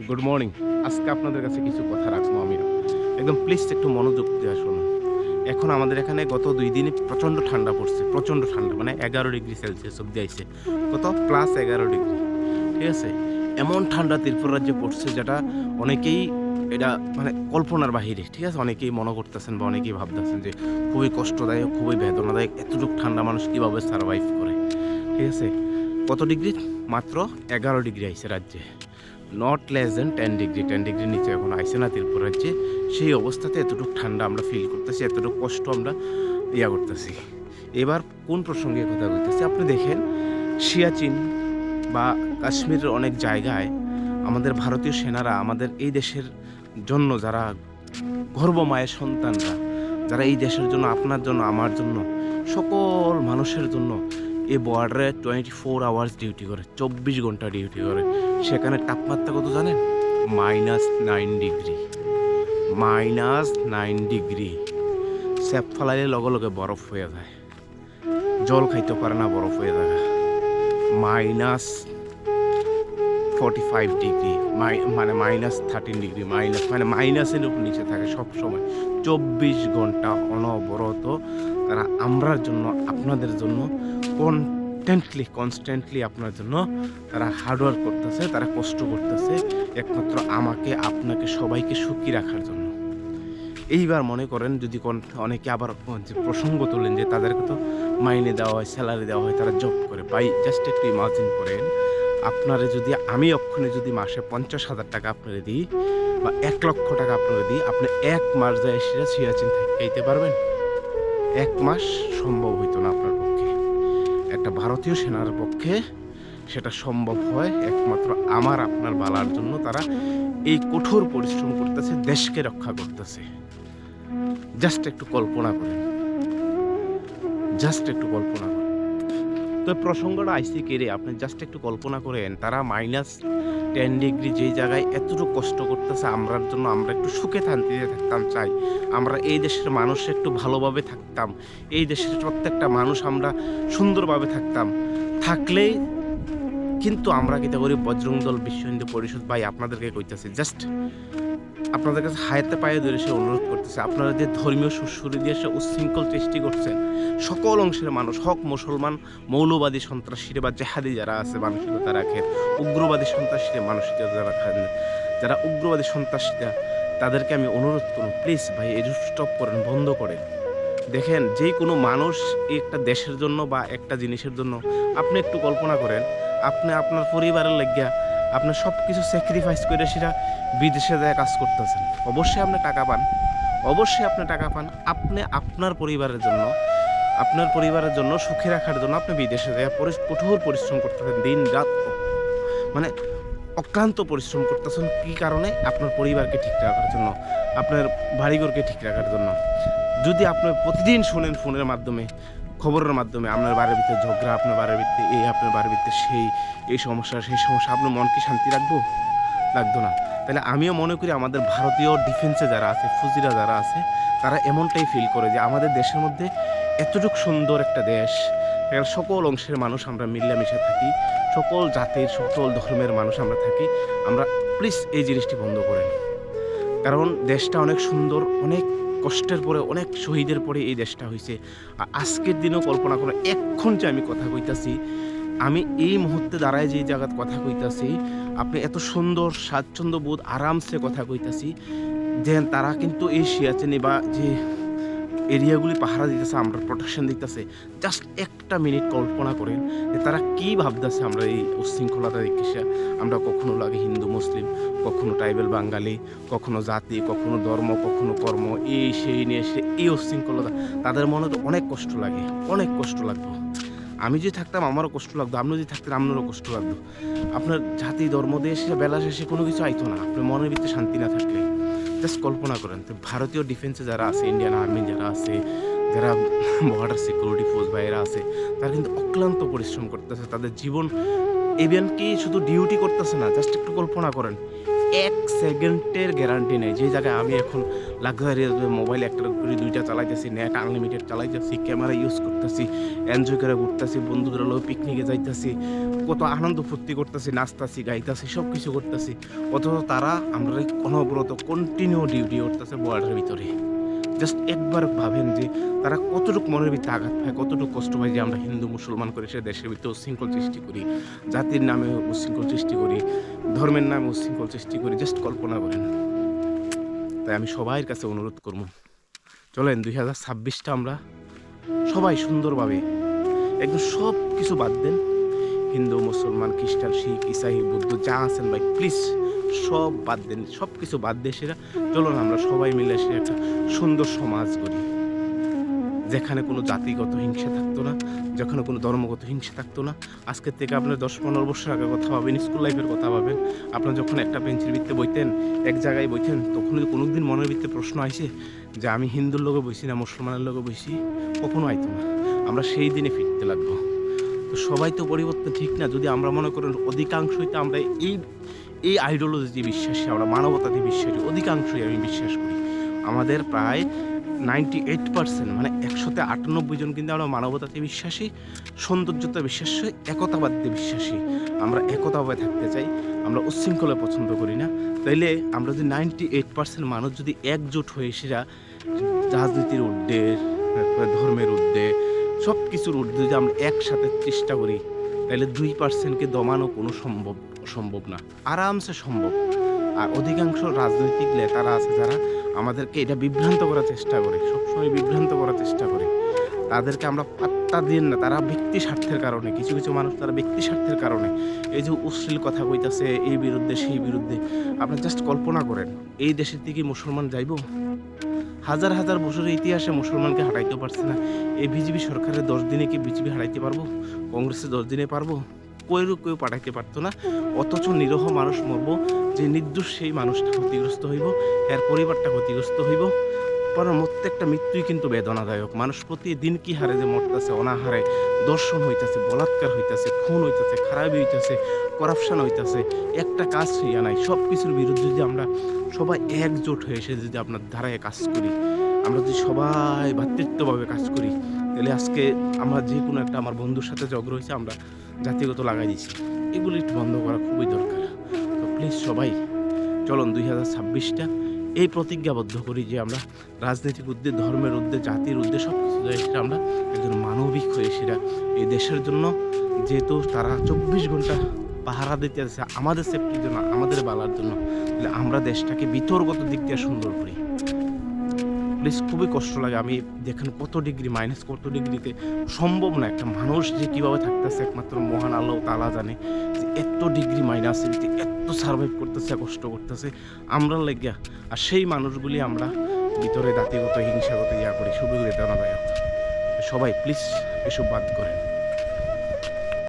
Good morning. আজকে আপনাদের কাছে কিছু কথা রাখবো আমি। একদম প্লিজ একটু মনোযোগ দিয়ে শুনুন। এখন আমাদের এখানে গত ২ দিনে প্রচণ্ড ঠান্ডা পড়ছে। প্রচণ্ড ঠান্ডা মানে 11°C অব্দি আইছে। কত? +11°। ঠিক আছে? এমন ঠান্ডা ত্রিপুরা রাজ্যে পড়ছে যেটা অনেকেই এটা মানে কল্পনার বাহিরে। ঠিক আছে? অনেকেই মনে করতেছেন বা অনেকেই ভাবতেছেন যে খুবই কষ্টদায়ক, খুবই বেদনাদায়ক। এতটুকু ঠান্ডা মানুষ কিভাবে সারভাইভ করে? ঠিক আছে? কত ডিগ্রি? মাত্র 11° আইছে রাজ্যে। Not less than 10°। 10° নিচে এখন আইসে না ত্রিপুরা রাজ্যে। সেই অবস্থাতে এতটুকু ঠান্ডা আমরা ফিল করতেছি, এতটুকু কষ্ট আমরা করতেছি। এবার কোন প্রসঙ্গে কথা বলতেছি? আপনি দেখেন সিয়াচিন বা কাশ্মীরের অনেক জায়গায় আমাদের ভারতীয় সেনারা আমাদের এই দেশের জন্য যারা গর্ভমায়ের সন্তানরা, যারা এই দেশের জন্য, আপনার জন্য, আমার জন্য, সকল মানুষের জন্য এই বর্ডারে 24 আওয়ার্স ডিউটি করে, 24 ঘন্টা ডিউটি করে। সেখানে তাপমাত্রা কত জানেন? -9°। -9°। স্যাপ ফালাইলে লগে লগে বরফ হয়ে যায়। জল খাইতে পারে না, বরফ হয়ে যায়। -45°, মানে -13°, মানে মাইনাসের উপর নিচে থাকে সবসময়। 24 ঘন্টা অনবরত তারা আমরার জন্য, আপনাদের জন্য কনস্ট্যান্টলি আপনার জন্য তারা হার্ডওয়ার্ক করতেছে, তারা কষ্ট করতেছে একমাত্র আমাকে, আপনাকে, সবাইকে সুখী রাখার জন্য। এইবার মনে করেন যদি অনেকে আবার যে প্রসঙ্গ তোলেন যে তাদেরকে তো মাইনে দেওয়া হয়, স্যালারি দেওয়া হয়, তারা জব করে। ভাই জাস্ট একটু ইমাজিন করেন, আপনারে যদি আমি অক্ষণে যদি মাসে 50,000 টাকা আপনারে দিই বা 1,00,000 টাকা আপনারে দিই, আপনি 1 মাস যায় সেটা সিয়াচিন থেকে খাইতে পারবেন? 1 মাস সম্ভব হইতো না আপনার পক্ষে। একটা ভারতীয় সেনার পক্ষে সেটা সম্ভব হয় একমাত্র আমার আপনার বালার জন্য। তারা এই কঠোর পরিশ্রম করতেছে, দেশকে রক্ষা করতেছে। জাস্ট একটু কল্পনা করেন, জাস্ট একটু কল্পনা করেন। তো প্রসঙ্গটা আইসি কেড়ে আপনি জাস্ট একটু কল্পনা করেন, তারা -10° যেই জায়গায় এতটুকু কষ্ট করতেছে আমরার জন্য, আমরা একটু সুখে শান্তিতে থাকতাম চাই, আমরা এই দেশের মানুষ একটু ভালোভাবে থাকতাম, এই দেশের প্রত্যেকটা মানুষ আমরা সুন্দরভাবে থাকতাম, থাকলেই কিন্তু আমরা কিতা করি? বজরং দল, বিশ্ব হিন্দু পরিষদ, ভাই আপনাদেরকে কইতাছি, জাস্ট আপনাদের কাছে হায়াতে পায়ে ধরে সে অনুরোধ করতেছে, আপনারা যে ধর্মীয় সুরসুরি দিয়ে সে উচ্ছৃঙ্খল সৃষ্টি করছেন, সকল অংশের মানুষ, হক মুসলমান, মৌলবাদী সন্ত্রাসী বা জেহাদি যারা আছে, মানসিকতা রাখেন, উগ্রবাদী সন্ত্রাসী মানসিকতা রাখেন, যারা উগ্রবাদী সন্ত্রাসীরা, তাদেরকে আমি অনুরোধ করুন, প্লিজ ভাই এটা স্টপ করেন, বন্ধ করেন। দেখেন যে কোনো মানুষ একটা দেশের জন্য বা একটা জিনিসের জন্য, আপনি একটু কল্পনা করেন, আপনি আপনার পরিবারের লাগিয়া আপনি সব কিছু স্যাক্রিফাইস করে সেটা বিদেশে যায় কাজ করতেছেন। অবশ্যই আপনি টাকা পান, অবশ্যই আপনি টাকা পান। আপনি আপনার পরিবারের জন্য, আপনার পরিবারের জন্য সুখে রাখার জন্য আপনি বিদেশে যায় কঠোর পরিশ্রম করতেছেন, দিন রাত মানে অক্লান্ত পরিশ্রম করতেছেন। কী কারণে? আপনার পরিবারকে ঠিক রাখার জন্য, আপনার বাড়িঘরকে ঠিক রাখার জন্য। যদি আপনি প্রতিদিন শোনেন ফোনের মাধ্যমে, খবরের মাধ্যমে, আপনার বাড়ির ভিতরে ঝগড়া, আপনার বাড়ির ভিতরে এই, আপনার বাড়ির ভিতরে সেই, এই সমস্যা, সেই সমস্যা, আপনার মন কি শান্তি রাখবো? লাগতো না। তাহলে আমিও মনে করি আমাদের ভারতীয় ডিফেন্সে যারা আছে, ফৌজিরা যারা আছে, তারা এমনটাই ফিল করে যে আমাদের দেশের মধ্যে এতটুকু সুন্দর একটা দেশ, এখানে সকল অংশের মানুষ আমরা মিলেমিশে থাকি, সকল জাতির, সকল ধর্মের মানুষ আমরা থাকি। আমরা প্লিজ এই জিনিসটি বন্ধ করেন, কারণ দেশটা অনেক সুন্দর, অনেক কষ্টের পরে, অনেক শহীদের পরে এই দেশটা হয়েছে। আর আজকের দিনেও কল্পনা করুন, এখন যে আমি কথা কইতাছি, আমি এই মুহূর্তে দাঁড়ায় যে জায়গায় কথা কইতাছি, আপনি এত সুন্দর স্বাচ্ছন্দ্য বোধ আরামসে কথা কইতাছি, যে তারা কিন্তু এই সিয়াচেনে বা যে এরিয়াগুলি পাহারা দিতেছে, আমরা প্রোটেকশন দিতেছে। জাস্ট একটা মিনিট কল্পনা করেন যে তারা কী ভাবতেছে আমরা এই উচ্ছৃঙ্খলতা দেখে। আমরা কখনো লাগে হিন্দু মুসলিম, কখনো ট্রাইবেল বাঙালি, কখনো জাতি, কখনো ধর্ম, কখনো কর্ম, এই সেই নিয়ে এসে এই উচ্ছৃঙ্খলতা, তাদের মনে তো অনেক কষ্ট লাগে, অনেক কষ্ট লাগতো। আমি যদি থাকতাম আমারও কষ্ট লাগতো, আপনি যদি থাকতেন আপনারও কষ্ট লাগতো। আপনার জাতি ধর্ম দিয়ে এসে বেলা শেষে কোনো কিছু আইতো না, আপনার মনের ভিতরে শান্তি না থাকলে। জাস্ট কল্পনা করেন তো ভারতীয় ডিফেন্সে যারা আছে, ইন্ডিয়ান আর্মি যারা আছে, যারা বর্ডার সিকিউরিটি ফোর্স ভাইয়েরা আছে, তারা কিন্তু অক্লান্ত পরিশ্রম করতেছে, তাদের জীবন ইভেন কি শুধু ডিউটি করতেছে না। জাস্ট একটু কল্পনা করেন, 1 সেকেন্ডের গ্যারান্টি নেই। যে জায়গায় আমি এখন লাক্সারিয়াস মোবাইল একটা করে ২টা চালাইতেছি, নেট আনলিমিটেড চালাইতেছি, ক্যামেরা ইউজ করতেছি, এনজয় করে ঘুরতেছি, বন্ধুদের লগে পিকনিকে যাইতেছি, কত আনন্দ ফুর্তি করতেছি, নাচতাছি, গাইতাছি, সবকিছু করতেছি। অথচ তারা আমরা অনবরত কন্টিনিউ ডিউটি করতেছে বর্ডারের ভিতরে। জাস্ট একবার ভাবেন যে তারা কতটুকু মনের ভিতরে আঘাত পায়, কতটুকু কষ্ট পায় যে আমরা হিন্দু মুসলমান করে সে দেশের ভিতরে উচ্ছৃঙ্খল সৃষ্টি করি, জাতির নামে উচ্ছৃঙ্খল সৃষ্টি করি, ধর্মের নামে উচ্ছৃঙ্খল সৃষ্টি করি। জাস্ট কল্পনা করেন। তাই আমি সবাইয়ের কাছে অনুরোধ করব, চলেন 2026টা আমরা সবাই সুন্দরভাবে একদম সব কিছু বাদ দেন। হিন্দু, মুসলমান, খ্রিস্টান, শিখ, ইসাই, বুদ্ধ যা আছেন ভাই প্লিজ সব বাদ দেন। সব কিছু বাদ দিয়ে সেটা চলুন আমরা সবাই মিলে সে একটা সুন্দর সমাজ গড়ি, যেখানে কোনো জাতিগত হিংসা থাকতো না, যেখানে কোনো ধর্মগত হিংসা থাকতো না। আজকের থেকে আপনার 10-15 বছর আগে কথা ভাবেন, স্কুল লাইফের কথা ভাবেন। আপনার যখন একটা বেঞ্চের ভিত্তে বইতেন, এক জায়গায় বইতেন, তখন কোনোদিন মনের ভিত্তে প্রশ্ন আইছে যে আমি হিন্দুর লোকে বইছি না মুসলমানের লোকে বইছি? কখনো আইতো না। আমরা সেই দিনে ফিরতে লাগবো। তো সবাই তো পরিবর্তন ঠিক না। যদি আমরা মনে করেন অধিকাংশই তো আমরা এই আইডিওলজিতে বিশ্বাসী, আমরা মানবতাতে বিশ্বাসী, অধিকাংশই আমি বিশ্বাস করি। আমাদের প্রায় 98% মানে 100তে 98 জন কিন্তু আমরা মানবতাতে বিশ্বাসী, সৌন্দর্যতে বিশ্বাসী, একতাবাদে বিশ্বাসী। আমরা একতাভাবে থাকতে চাই, আমরা উচ্ছৃঙ্খলা পছন্দ করি না। তাইলে আমরা যদি 98% মানুষ যদি একজোট হয়ে সেটা রাজনীতির ঊর্ধ্বে, তারপরে ধর্মের ঊর্ধ্বে, সব কিছুর ঊর্ধ্বে যদি আমরা একসাথে চেষ্টা করি, তাহলে 2%কে দমানো কোনো অসম্ভব না, আরামসে সম্ভব। আর অধিকাংশ রাজনৈতিক নেতারা আছে যারা আমাদেরকে এটা বিভ্রান্ত করার চেষ্টা করে, সবসময় বিভ্রান্ত করার চেষ্টা করে। তাদেরকে আমরা পাত্তা দিন না। তারা ব্যক্তি স্বার্থের কারণে, কিছু কিছু মানুষ তারা ব্যক্তি স্বার্থের কারণে এই যে অশ্লীল কথা কইতাছে, এই বিরুদ্ধে সেই বিরুদ্ধে। আপনি জাস্ট কল্পনা করেন, এই দেশের থেকে মুসলমান যাইব? হাজার হাজার বছরের ইতিহাসে মুসলমানকে হারাইতে পারছে না। এই বিজেপি সরকারের 10 দিনে কি বিজেপি হারাইতে পারবো? কংগ্রেসের 10 দিনে পারবো? কেউ পাঠাইতে পারতো না। অথচ নিরহ মানুষ মরব, যে নির্দোষ সেই মানুষটা ক্ষতিগ্রস্ত হইব, এর পরিবারটা ক্ষতিগ্রস্ত হইব। কারণ প্রত্যেকটা মৃত্যুই কিন্তু বেদনাদায়ক। মানুষ প্রতিদিন কি হারে যে মরতেছে, অনাহারে, দর্শন হইতেছে, বলাৎকার হইতেছে, খুন হইতেছে, খারাপি হইতেছে, করাপশন হইতেছে, একটা কাজ হইয়া নাই। সব কিছুর বিরুদ্ধে যদি আমরা সবাই একজোট হয়ে এসে যদি আপনার ধারায় কাজ করি, আমরা যদি সবাই ভ্রাতৃত্বভাবে কাজ করি, তাহলে আজকে আমরা যে কোনো একটা, আমার বন্ধুর সাথে ঝগড়া হয়েছে, আমরা জাতিগত লাগাই দিছি, এগুলি একটু বন্ধ করা খুবই দরকার। তো প্লিজ সবাই চলুন 2026টা এই প্রতিজ্ঞাবদ্ধ করি যে আমরা রাজনৈতিক উদ্দেশ্যে, ধর্মের উদ্দেশ্যে, জাতির উদ্দেশ্যে সব কিছু সেটা আমরা একজন মানবিক হয়ে সেটা এই দেশের জন্য, যেহেতু তারা 24 ঘন্টা পাহারা দিতে আছে আমাদের সেফটির জন্য, আমাদের বালার জন্য, তাহলে আমরা দেশটাকে বিতর্কত দিক দিয়ে সুন্দর করি। প্লিজ খুবই কষ্ট লাগে। আমি দেখেন কত ডিগ্রি, মাইনাস কত ডিগ্রিতে, সম্ভব না। একটা মানুষ যে কীভাবে থাকতেছে একমাত্র মহান আল্লাহ তাআলা জানে, যে এত ডিগ্রি মাইনাসের এত সার্ভাইভ করতেছে, কষ্ট করতেছে আমরা লেগিয়া। আর সেই মানুষগুলি আমরা ভিতরে জাতিগত হিংসাগত ইয়া করি, খুবই বেদনাদায়ক। সবাই প্লিজ এসব বাদ করেন।